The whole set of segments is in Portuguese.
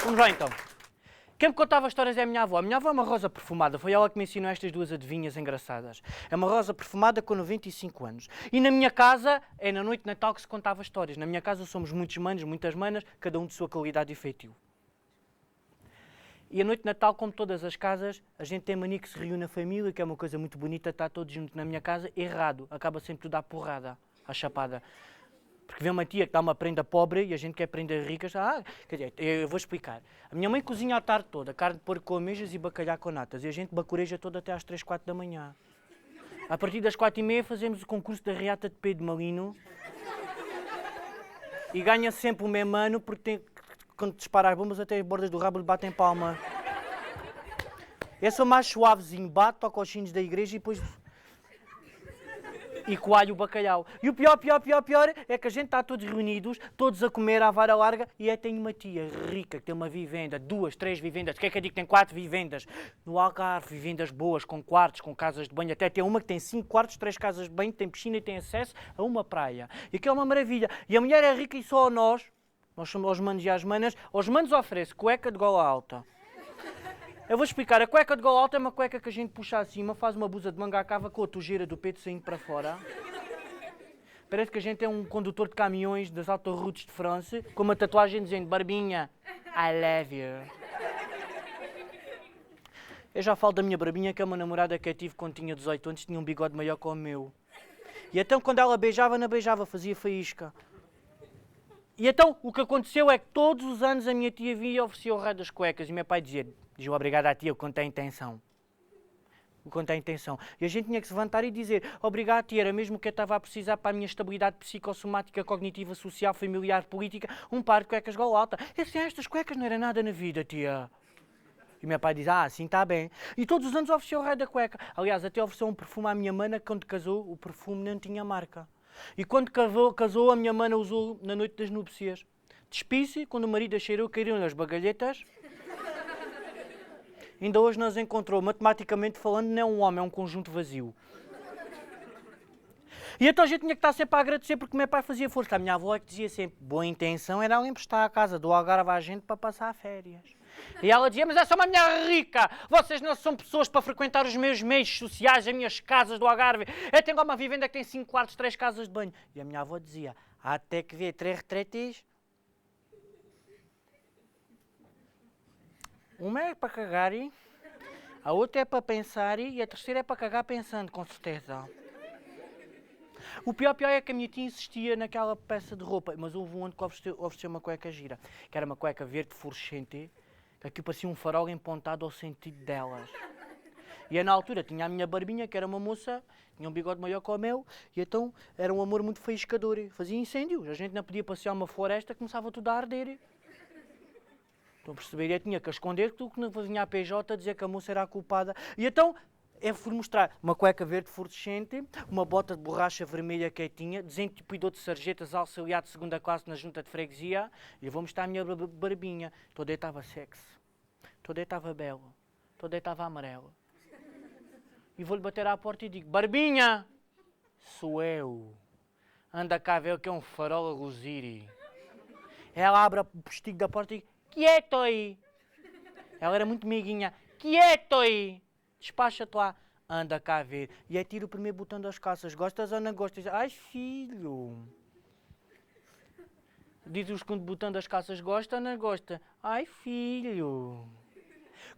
Vamos lá então. Quem me contava histórias é a minha avó. A minha avó é uma rosa perfumada. Foi ela que me ensinou estas duas adivinhas engraçadas. É uma rosa perfumada com 95 anos. E na minha casa, é na noite de Natal que se contava histórias. Na minha casa somos muitos manos, muitas manas, cada um de sua qualidade e feitio. E a noite de Natal, como todas as casas, a gente tem mania que se reúne a família, que é uma coisa muito bonita, está todos juntos na minha casa. Errado. Acaba sempre tudo à porrada, à chapada. Porque vem uma tia que dá uma prenda pobre e a gente quer prendas ricas. Quer dizer, eu vou explicar. A minha mãe cozinha a tarde toda, carne de porco com ameijas e bacalhau com natas. E a gente bacureja toda até às 3, 4 da manhã. A partir das 4h30 fazemos o concurso da reata de Pedro Malino. E ganha sempre o mesmo ano, porque tem, quando dispara as bombas, até as bordas do rabo lhe batem palma. Eu sou mais suavezinho, bato, toco aos sinos da igreja e depois... E coalho o bacalhau. E o pior é que a gente está todos reunidos, todos a comer à vara larga e tem uma tia rica que tem uma vivenda, 2, 3 vivendas, quer que eu diga que tem 4 vivendas no Algarve, vivendas boas, com quartos, com casas de banho, até tem uma que tem 5 quartos, 3 casas de banho, tem piscina e tem acesso a uma praia. E que é uma maravilha. E a mulher é rica e só nós somos os manos e as manas, aos manos oferece cueca de gola alta. Eu vou explicar, a cueca de gola alta é uma cueca que a gente puxa acima, faz uma blusa de manga à cava com a tujeira do peito saindo para fora. Parece que a gente é um condutor de caminhões das autoroutes de França, com uma tatuagem dizendo Barbinha, I love you. Eu já falo da minha Barbinha, que é uma namorada que eu tive quando tinha 18 anos, tinha um bigode maior que o meu. E então quando ela beijava, não beijava, fazia faísca. E então o que aconteceu é que todos os anos a minha tia vinha e oferecia o rei das cuecas e meu pai dizia obrigado à tia, o quanto tem intenção. O quanto tem intenção. E a gente tinha que se levantar e dizer obrigado tia, era mesmo o que eu estava a precisar para a minha estabilidade psicossomática, cognitiva, social, familiar, política, um par de cuecas gola alta. E assim, estas cuecas não era nada na vida, tia. E meu pai diz, assim está bem. E todos os anos ofereceu o rei da cueca. Aliás, até ofereceu um perfume à minha mana, que quando casou, o perfume não tinha marca. E quando casou, a minha mana usou na noite das núpcias. Despisse, quando o marido a cheirou, caíram-lhe as bagalhetas. Ainda hoje nos encontrou, matematicamente falando, não é um homem, é um conjunto vazio. E então a gente tinha que estar sempre a agradecer porque o meu pai fazia força. A minha avó é que dizia sempre, boa intenção era ela emprestar a casa do Algarve à gente para passar férias. E ela dizia, mas essa é uma mulher rica, vocês não são pessoas para frequentar os meus meios sociais, as minhas casas do Algarve. Eu tenho uma vivenda que tem 5 quartos, 3 casas de banho. E a minha avó dizia, há até que ver 3 retretes. Uma é para cagar, a outra é para pensar e a terceira é para cagar pensando, com certeza. O pior é que a minha tia insistia naquela peça de roupa, mas houve um ano que ofereceu uma cueca gira, que era uma cueca verde fluorescente, que aquilo parecia um farol empontado ao sentido delas. E eu, na altura, tinha a minha Barbinha, que era uma moça, tinha um bigode maior que o meu, e então era um amor muito faiscador, fazia incêndios. A gente não podia passear uma floresta, começava tudo a arder. Estão a perceber? Eu tinha que esconder tudo que não vinha a PJ dizer que a moça era a culpada. E então eu fui mostrar uma cueca verde fluorescente, uma bota de borracha vermelha que eu tinha, desentupidor de sarjetas, auxiliar de segunda classe na junta de freguesia, e eu vou mostrar a minha Barbinha. Toda estava sexy, toda estava bela, toda estava amarela. E vou-lhe bater à porta e digo, Barbinha, sou eu. Anda cá a ver o que é um farol a luzir. Ela abre o postigo da porta e diz, quieto aí. Ela era muito meiguinha. Quieto aí. Despacha-te lá. Anda cá a ver. E aí tira o primeiro botão das calças. Gostas ou não gostas? Ai, filho. Diz o segundo botão das calças. Gosta ou não gosta? Ai, filho.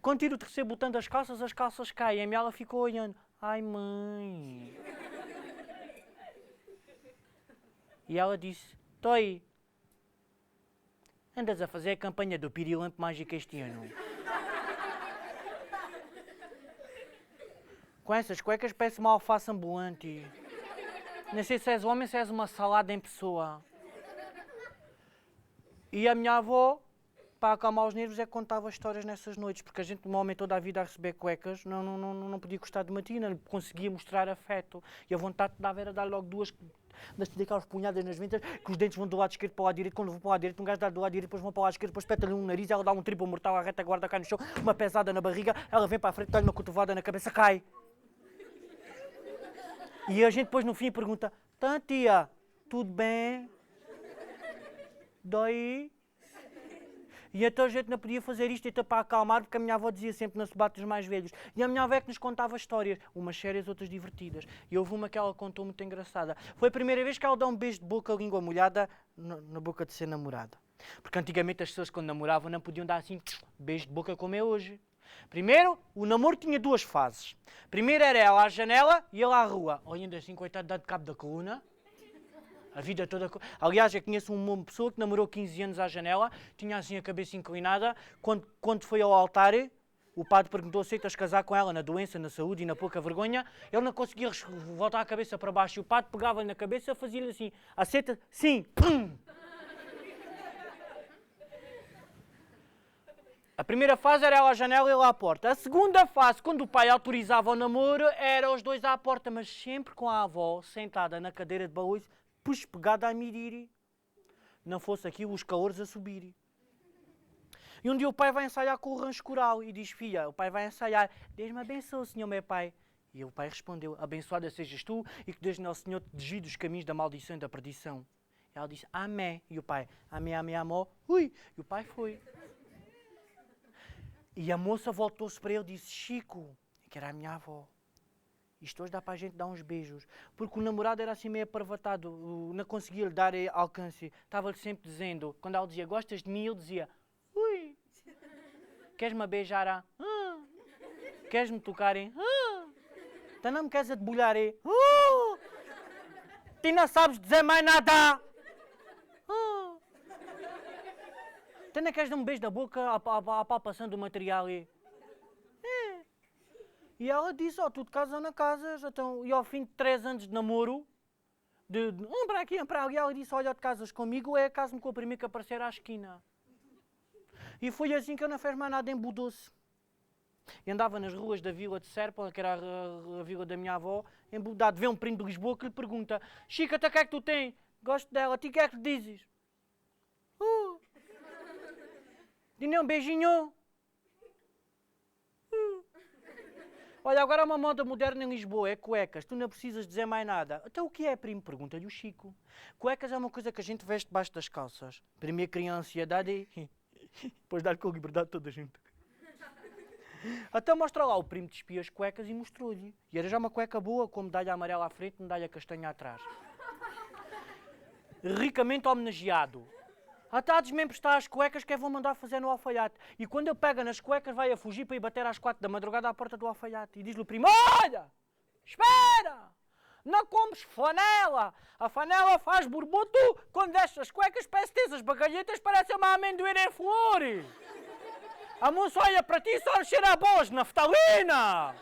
Quando tira o terceiro botão das calças, as calças caem. E ela ficou olhando. Ai, mãe. E ela disse, tô aí. Andas a fazer a campanha do Pirilampo Mágico este ano. Com essas cuecas parece uma alface ambulante. Não sei se és homem, se és uma salada em pessoa. E a minha avó, para acalmar os nervos, é que contava histórias nessas noites, porque a gente, um homem toda a vida a receber cuecas, não podia gostar de matina, não conseguia mostrar afeto. E a vontade que dava era dar logo duas... daquelas punhadas nas ventas, que os dentes vão do lado esquerdo para o lado direito, quando vão para o lado direito, um gajo dá do lado direito, depois vão para o lado esquerdo, depois espeta-lhe um nariz, ela dá um triplo mortal à retaguarda, cai no chão, uma pesada na barriga, ela vem para a frente, dá-lhe uma cotovada na cabeça, cai. E a gente depois no fim pergunta, tá tia, tudo bem? Dói? E então a gente não podia fazer isto então para acalmar, porque a minha avó dizia sempre, não se bate os mais velhos. E a minha avó é que nos contava histórias, umas sérias, outras divertidas. E houve uma que ela contou muito engraçada. Foi a primeira vez que ela dá um beijo de boca, língua molhada, na boca de ser namorada. Porque antigamente as pessoas quando namoravam não podiam dar assim, beijo de boca como é hoje. Primeiro, o namoro tinha duas fases. Primeiro era ela à janela e ele à rua. Olhando assim, coitado, dá de cabo da coluna. A vida toda... Aliás, eu conheço uma pessoa que namorou 15 anos à janela, tinha assim a cabeça inclinada. Quando foi ao altar, o padre perguntou: aceitas casar com ela na doença, na saúde e na pouca vergonha? Ele não conseguia voltar a cabeça para baixo. E o padre pegava-lhe na cabeça e fazia-lhe assim: aceita? Sim! Pum! A primeira fase era ela à janela e ele à porta. A segunda fase, quando o pai autorizava o namoro, era os dois à porta, mas sempre com a avó sentada na cadeira de baús, pegada a medir. Não fosse aquilo os calores a subir. E um dia o pai vai ensaiar com o rancho coral e diz: filha, o pai vai ensaiar. Deus me abençoe, Senhor meu pai. E o pai respondeu: abençoada sejas tu e que Deus nosso Senhor te desvie dos caminhos da maldição e da perdição. E ela disse: amém. E o pai: amém, amém, amor. Ui. E o pai foi. E a moça voltou-se para ele e disse: Chico, que era a minha avó, isto hoje dá para a gente dar uns beijos. Porque o namorado era assim meio aparvatado, não conseguia lhe dar alcance. Estava-lhe sempre dizendo, quando ela dizia: gostas de mim? Ele dizia: ui. Queres-me beijar? Queres-me tocar? Então não me queres debulhar? Tu não sabes dizer mais nada! Tu não queres dar um beijo na boca à palpação do material? E ela disse: tu de casa não casas. Então, e ao fim de 3 anos de namoro, de um para aqui, um para ali, ela disse: olha, te casas comigo, caso-me com o primeiro que aparecer à esquina. E foi assim que eu não fiz mais nada, embudou-se. E andava nas ruas da vila de Serpa, que era a vila da minha avó, embudado. Vê um primo de Lisboa que lhe pergunta: Chica, até o que é que tu tens? Gosto dela, a ti o que é que lhe dizes? Dê-lhe um beijinho. Olha, agora há uma moda moderna em Lisboa, é cuecas. Tu não precisas dizer mais nada. Então o que é, primo? Pergunta-lhe o Chico. Cuecas é uma coisa que a gente veste debaixo das calças. Primeiro cria ansiedade e depois dá-lhe com a liberdade toda junto. Até mostra lá, o primo despia as cuecas e mostrou-lhe. E era já uma cueca boa, com medalha amarela à frente e medalha castanha atrás. Ricamente homenageado. Atados mesmo está as cuecas que vão mandar fazer no alfaiate. E quando ele pega nas cuecas, vai a fugir para ir bater às 4 da madrugada à porta do alfaiate. E diz-lhe o primo: olha, espera, não comes flanela. A flanela faz borboto. Quando destes as cuecas, parece ter as bagalhetas, parece uma amendoeira em flor. A moça olha para ti e só cheira a boas, naftalina.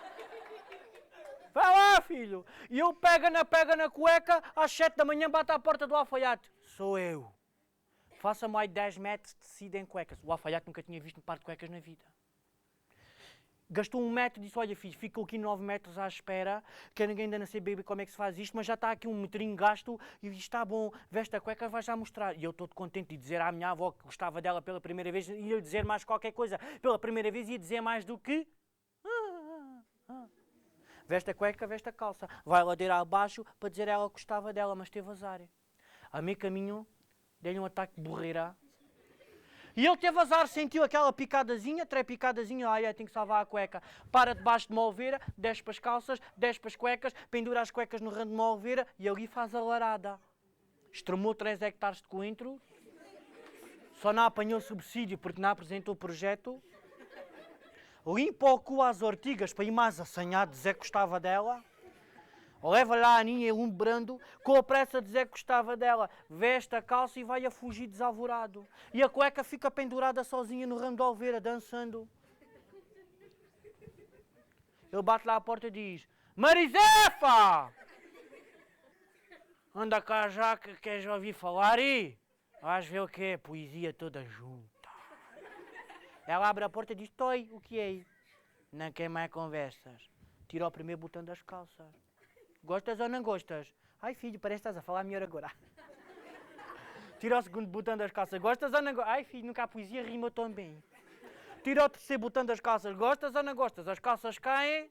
Vai lá, filho. E ele pega na cueca, às 7 da manhã bate à porta do alfaiate. Sou eu. Faça-me aí 10 metros de tecido em cuecas. O alfaiate nunca tinha visto um par de cuecas na vida. Gastou 1 metro e disse: olha, filho, ficou aqui 9 metros à espera, que ninguém ainda não sei bem como é que se faz isto, mas já está aqui 1 metrinho gasto e isto está bom, veste a cueca, vai já mostrar. E eu estou contente de dizer à minha avó que gostava dela pela primeira vez, ia dizer mais qualquer coisa. Pela primeira vez ia dizer mais do que... Veste a cueca, veste a calça. Vai ladeira abaixo para dizer a ela que gostava dela, mas teve azar. A meio caminho, dei-lhe um ataque de borreira. E ele teve azar, sentiu aquela picadazinha, trepicadazinha, tem que salvar a cueca. Para debaixo de uma oliveira, desce para as calças, desce para as cuecas, pendura as cuecas no ramo de uma oliveira e ali faz a larada. Extremou 3 hectares de coentro, só não apanhou subsídio porque não apresentou o projeto. Limpa o cu às ortigas para ir mais assanhado, dizer que gostava dela. Leva lá a Aninha elumbrando, com a pressa dizer que gostava dela. Veste a calça e vai a fugir desalvorado. E a cueca fica pendurada sozinha no ramo de oliveira, dançando. Ele bate lá à porta e diz: Marizefa! Anda cá já que queres ouvir falar aí? Vais ver o que é, poesia toda junta. Ela abre a porta e diz: Toi, o que é? Não quer mais conversas. Tira o primeiro botão das calças. Gostas ou não gostas? Ai filho, parece que estás a falar melhor agora. Tira o segundo botão das calças. Gostas ou não gostas? Ai filho, nunca a poesia rima tão bem. Tira o terceiro botão das calças. Gostas ou não gostas? As calças caem.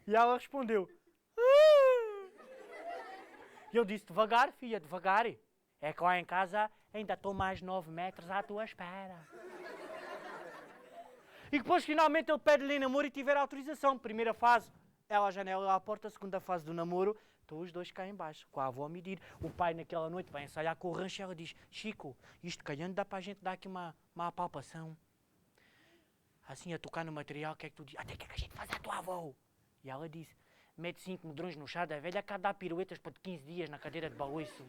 E ela respondeu: Eu disse, devagar, filha, devagar. É que lá em casa ainda estou mais 9 metros à tua espera. E depois, finalmente, ele pede-lhe namoro e tiver autorização. Primeira fase, ela à janela, ela à porta. Segunda fase do namoro, estão os dois cá em baixo, com a avó a medir. O pai, naquela noite, vai ensaiar com o rancho e ela diz, Chico, isto calhando dá para a gente dar aqui uma apalpação. Assim, a tocar no material, o que é que tu dizes? Até que é que a gente faz à tua avó? E ela disse, mete 5 medrões no chá da velha, cá dá piruetas para 15 dias na cadeira de balanço.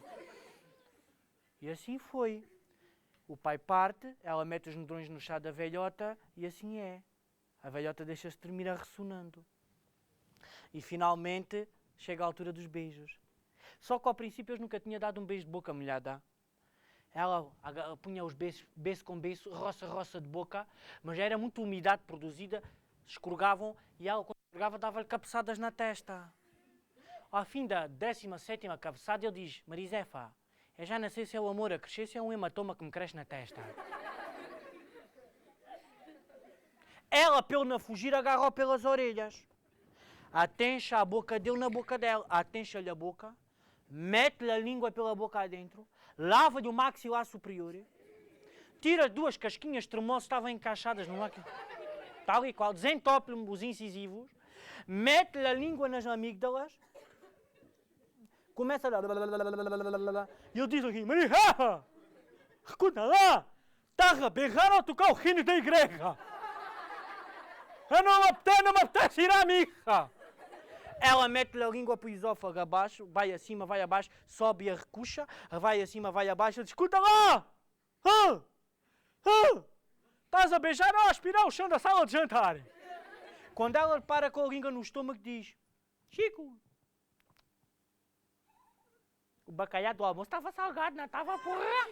E assim foi. O pai parte, ela mete os medrões no chá da velhota e assim é. A velhota deixa-se dormir a ressonando. E finalmente chega a altura dos beijos. Só que ao princípio eu nunca tinha dado um beijo de boca molhada. Ela punha os beiço com beiço, roça de boca, mas já era muita umidade produzida, escorregavam e ela, quando escorregava, dava-lhe cabeçadas na testa. Ao fim da 17ª cabeçada, ele diz, Marisefa, eu já não sei se é o amor a crescer, se é um hematoma que me cresce na testa. Ela, pelo não fugir, agarrou pelas orelhas. Atencha a boca dele na boca dela. Atencha-lhe a boca, mete-lhe a língua pela boca adentro, lava-lhe o maxilar superior, tira 2 casquinhas de tremoço que estavam encaixadas no maxilar, tal e qual, desentope-lhe os incisivos, mete-lhe a língua nas amígdalas, começa a... E ele diz aqui, Maria, escuta lá, estás a berrar ou tocar o hino da igreja? Eu não me apetece ir à missa. Ela mete-lhe a língua para o esófago abaixo, vai acima, vai abaixo, sobe e a recuxa, vai acima, vai abaixo, diz, escuta lá! Estás a beijar ou a aspirar o chão da sala de jantar? Quando ela para com a língua no estômago, diz, Chico, o bacalhau do almoço estava salgado, não estava porra?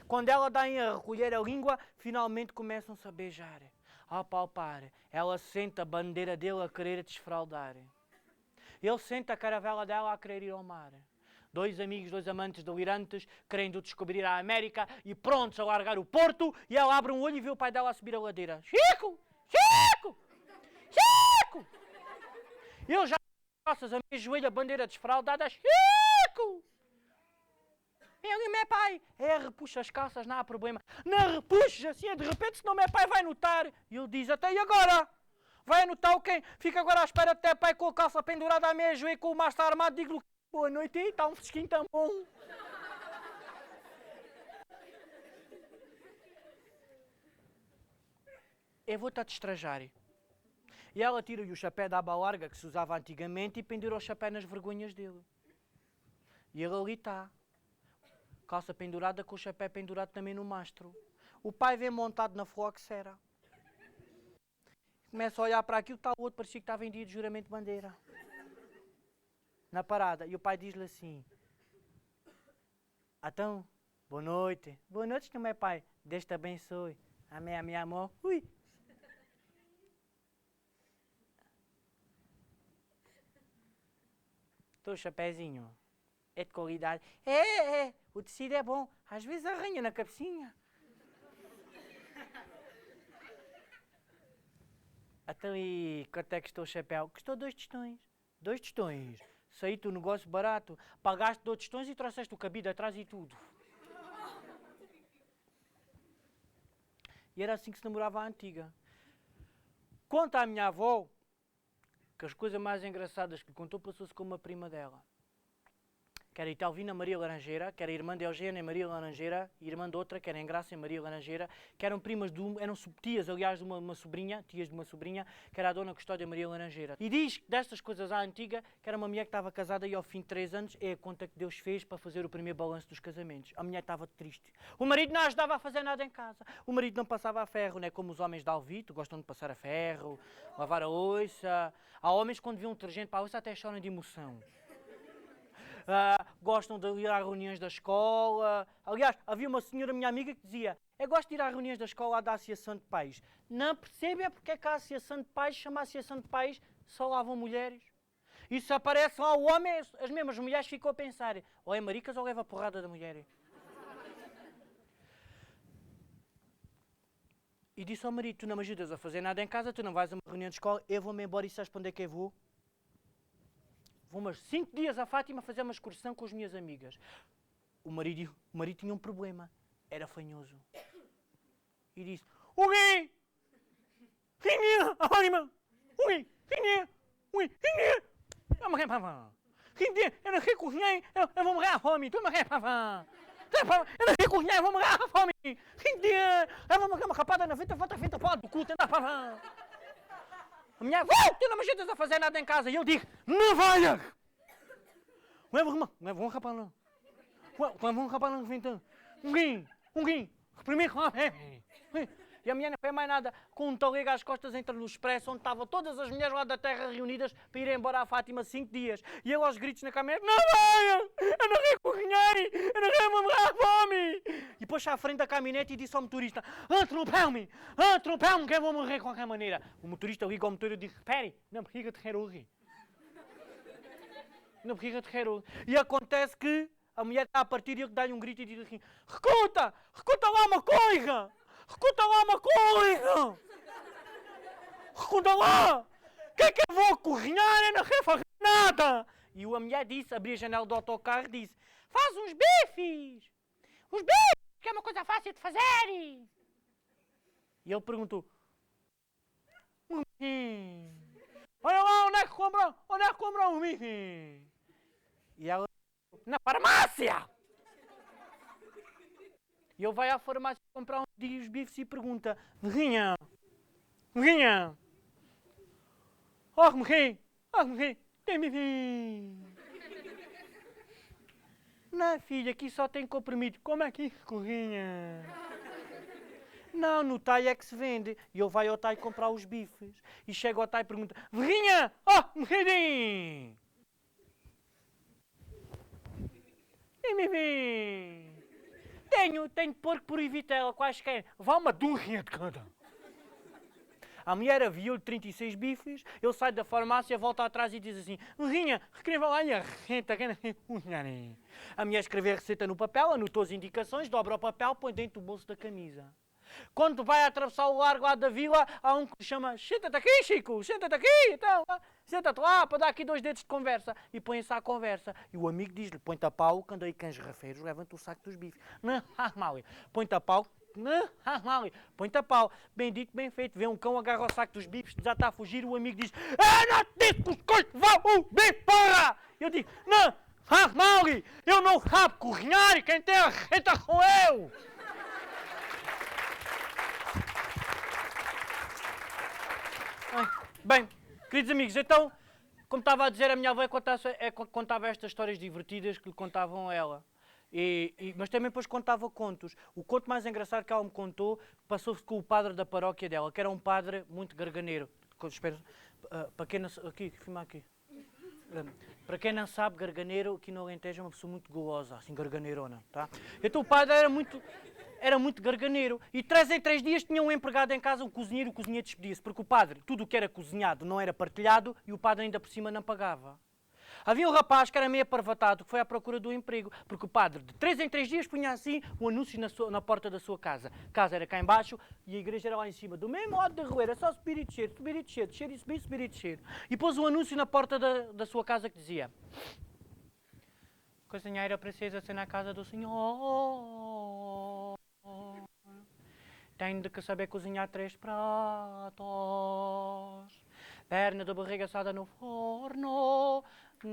Quando ela dá em a recolher a língua, finalmente começam-se a beijar, a apalpar. Ela sente a bandeira dele a querer desfraldar. Ele sente a caravela dela a querer ir ao mar. 2 amigos, 2 amantes delirantes, querendo descobrir a América e prontos a largar o porto, e ela abre um olho e vê o pai dela a subir a ladeira. Chico! Chico! Chico! Eu já costas a minha joelha, bandeira desfraldada. Chico! Ele, meu pai, repuxa as calças, não há problema. Não repuxa, assim, de repente, senão meu pai vai notar. E ele diz, até e agora? Vai notar o quem? Fica agora à espera de ter pai com a calça pendurada à meia joelha e com o maço armado. Digo-lhe, boa noite, aí está um fresquinho tão bom. Eu vou-te a destrajar. E ela tira-lhe o chapéu da aba larga que se usava antigamente e pendura o chapéu nas vergonhas dele. E ele ali está. Calça pendurada com o chapéu pendurado também no mastro. O pai vem montado na floxera. Começa a olhar para aquilo, está o outro, parecia que estava em dia de juramento de bandeira. Na parada. E o pai diz-lhe assim, então, boa noite. Boa noite, não é pai? Deus te abençoe. Amém, amém, amor. Ui. Teu chapézinho é de qualidade. É. O tecido é bom. Às vezes arranha na cabecinha. Então e quanto é que custou o chapéu? Custou 2 tostões. 2 tostões. Saíste o negócio barato. Pagaste 2 tostões e trouxeste o cabide atrás e tudo. E era assim que se namorava a antiga. Conta à minha avó que as coisas mais engraçadas que lhe contou passou-se com uma prima dela. Que era Italvina Maria Laranjeira, que era irmã de Eugênia Maria Laranjeira, e irmã de outra, que era Engrácia Maria Laranjeira, que eram primas eram tias, aliás, de uma sobrinha, tias de uma sobrinha, que era a dona Custódia Maria Laranjeira. E diz destas coisas à antiga, que era uma mulher que estava casada e ao fim de 3 anos é a conta que Deus fez para fazer o primeiro balanço dos casamentos. A mulher estava triste. O marido não ajudava a fazer nada em casa. O marido não passava a ferro, não é como os homens de Alvito, gostam de passar a ferro, lavar a louça. Há homens que quando vêem um detergente para a louça até choram de emoção. Gostam de ir às reuniões da escola. Aliás, havia uma senhora, minha amiga, que dizia, eu gosto de ir às reuniões da escola da Associação de Pais. Não percebe é porque é que a Associação de Pais chama a Associação de Pais só lavam mulheres. E se aparece lá o homem, as mesmas mulheres ficam a pensar, ou é maricas ou leva a porrada da mulher. E disse ao marido, tu não me ajudas a fazer nada em casa, tu não vais a uma reunião de escola, eu vou-me embora e sabes para onde é que eu vou? vou umas 5 dias a Fátima fazer uma excursão com as minhas amigas. O marido tinha um problema. Era fanhoso. E disse, o quê? Quem a Fátima? O quê? Quem é? Eu morri, papá. Eu não sei cozinhar, eu vou morrer à fome. Tu morrer, papá. Eu não sei cozinhar, eu vou morrer à fome. Eu vou morrer uma rapada na vida, volta a frente do cu, tenta, papá. A minha avó, tu não me ajudas a fazer nada em casa. E eu digo, não vayas. Não é bom rapaz não. Não é bom rapaz não, então. Primeiro, e a mulher não fez mais nada, com um talega às costas, entra no expresso, onde estavam todas as mulheres lá da terra reunidas para ir embora à Fátima 5 dias. E eu aos gritos na câmera, não vai! Eu não sei cozinhar! Eu não sei morrer à fome! E depois à frente da caminhonete e disse ao motorista, atropele-me que eu vou morrer de qualquer maneira. O motorista liga ao motor e diz, espere, não precisa de rerogue. Não precisa de rerogue. E acontece que a mulher está a partir e ele dá-lhe um grito e diz assim, escuta lá uma coisa! Escuta lá uma coisa! Escuta lá! O que é que eu vou cozinhar? Eu não quero fazer nada! E a mulher disse, abria a janela do autocarro e disse, faz uns bifes! Os bifes, que é uma coisa fácil de fazer! E ele perguntou, olha lá, onde é que compra um bife? E ela, na farmácia! E ele vai à farmácia comprar uns bifes e pergunta, Virrinha, morri, tem bife. Não, filha, aqui só tem comprimido. Como é que isso, corrinha? Não, no talho é que se vende. E ele vai ao talho comprar os bifes. E chega ao talho e pergunta, Virrinha, morri. Tem bife. Tenho porco por e vitela, quaisquer. Vá uma dúzia de cada. A mulher aviou-lhe 36 bifes, ele sai da farmácia, volta atrás e diz assim, Virrinha, escreva lá a receita. A mulher escreveu a receita no papel, anotou as indicações, dobra o papel, põe dentro do bolso da camisa. Quando vai atravessar o largo lá da vila, há um que chama, senta-te aqui, Chico, senta-te aqui, então, senta-te lá para dar aqui 2 dedos de conversa. E põe-se à conversa. E o amigo diz-lhe, põe-te a pau, quando aí cães rafeiros, levanta o saco dos bifes. Não, mal, põe-te a pau, não, mal, põe-te a pau. Bem dito, bem feito. Vê um cão, agarra o saco dos bifes, já está a fugir, o amigo diz, não te disse que os coitos vão o bife, porra! Eu digo, não, mal, eu não sabe cozinhar e quem tem a receita sou eu! Bem, queridos amigos, então, como estava a dizer, a minha avó contava estas histórias divertidas que lhe contavam a ela. Mas também depois contava contos. O conto mais engraçado que ela me contou passou-se com o padre da paróquia dela, que era um padre muito garganeiro. Espero, para quem não aqui, filma aqui. Para quem não sabe, garganeiro aqui no Alentejo é uma pessoa muito gulosa, assim, garganeirona, tá? Então o padre era muito garganeiro. E 3 em 3 dias tinha um empregado em casa, um cozinheiro, o cozinheiro despedia-se, porque o padre, tudo o que era cozinhado não era partilhado e o padre ainda por cima não pagava. Havia um rapaz que era meio aparvatado, que foi à procura do emprego, porque o padre, de 3 em 3 dias, punha assim um anúncio na porta da sua casa. A casa era cá em baixo e a igreja era lá em cima. Do mesmo modo de rua, era só subir e descer, descer e subir e descer. E pôs um anúncio na porta da sua casa que dizia: cozinheira precisa ser na casa do senhor. Tem de que saber cozinhar 3 pratos. Perna de barriga assada no forno,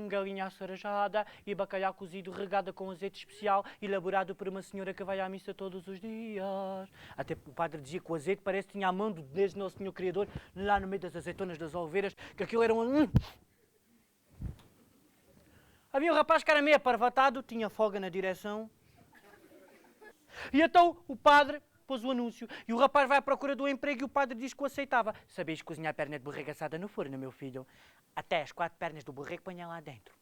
galinha acerejada e bacalhau cozido regada com azeite especial, elaborado por uma senhora que vai à missa todos os dias. Até o padre dizia que o azeite parece que tinha a mão do Deus Nosso Senhor Criador lá no meio das azeitonas das oliveiras, que aquilo era um... Havia um rapaz que era meio aparvatado, tinha folga na direção. E então o padre pôs o anúncio e o rapaz vai à procura do emprego e o padre diz que o aceitava. Sabeis cozinhar perna de borrego assada no forno, meu filho? Até as 4 pernas do borrego ponha lá dentro.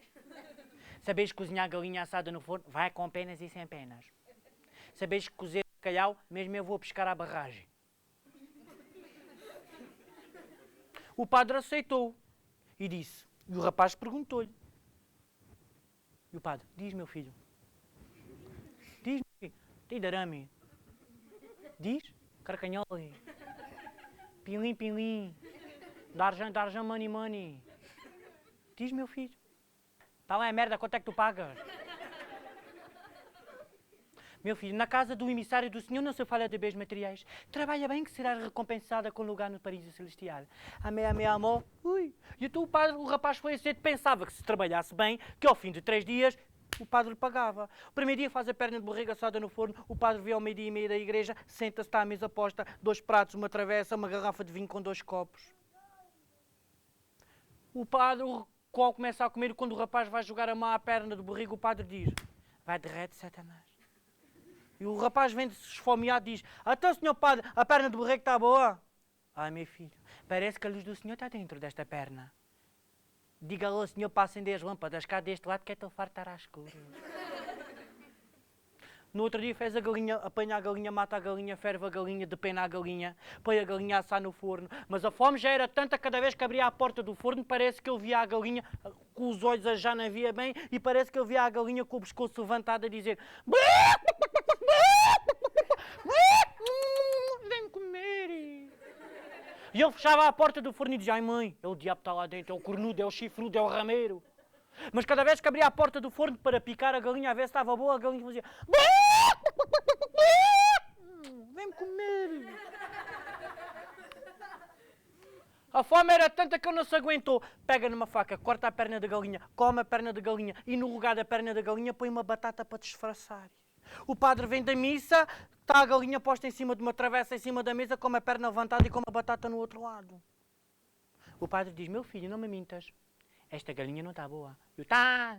Sabeis cozinhar galinha assada no forno? Vai com penas e sem penas. Sabeis cozer bacalhau? Mesmo eu vou pescar à barragem. O padre aceitou e disse. E o rapaz perguntou-lhe. E o padre, diz, meu filho. Diz, meu filho. Tidarame. Diz, carcanholi. Pilim, pilim. Darjan, darjan, money, money. Diz, meu filho. Está lá a merda, quanto é que tu pagas? Meu filho, na casa do emissário do Senhor não se fala de bens materiais. Trabalha bem que serás recompensada com lugar no paraíso celestial. Amém, amém, amor. Ui. E então o rapaz foi aceito, pensava que se trabalhasse bem, que ao fim de 3 dias o padre lhe pagava. O primeiro dia faz a perna de borrega assada no forno, o padre vê ao meio-dia e meia da igreja, senta-se, está à mesa posta, 2 pratos, uma travessa, uma garrafa de vinho com 2 copos. O padre, o qual começa a comer, quando o rapaz vai jogar a mão à perna de borrega, o padre diz: vai de reto, Satanás. E o rapaz vem-se esfomeado e diz: então, senhor padre, a perna de borrego está boa? Ai, meu filho, parece que a luz do senhor está dentro desta perna. Diga lá ao senhor para acender as lâmpadas cá deste lado, que é tão farto estar às escuras. No outro dia fez a galinha, apanha a galinha, mata a galinha, ferve a galinha, depena a galinha, põe a galinha a assar no forno. Mas a fome já era tanta, cada vez que abria a porta do forno, parece que ele via a galinha, com os olhos já não via bem, e parece que ele via a galinha com o pescoço levantado a dizer: vem comer. E ele fechava a porta do forno e dizia: ai mãe, é o diabo que está lá dentro, é o cornudo, é o chifrudo, é o rameiro. Mas cada vez que abria a porta do forno para picar a galinha, a ver se estava boa, a galinha fazia: vem comer. A fome era tanta que ele não se aguentou. Pega numa faca, corta a perna da galinha, come a perna da galinha e no lugar da perna da galinha põe uma batata para disfarçar. O padre vem da missa, está a galinha posta em cima de uma travessa em cima da mesa, com a perna levantada e com a batata no outro lado. O padre diz: meu filho, não me mintas. Esta galinha não está boa. Eu, tá.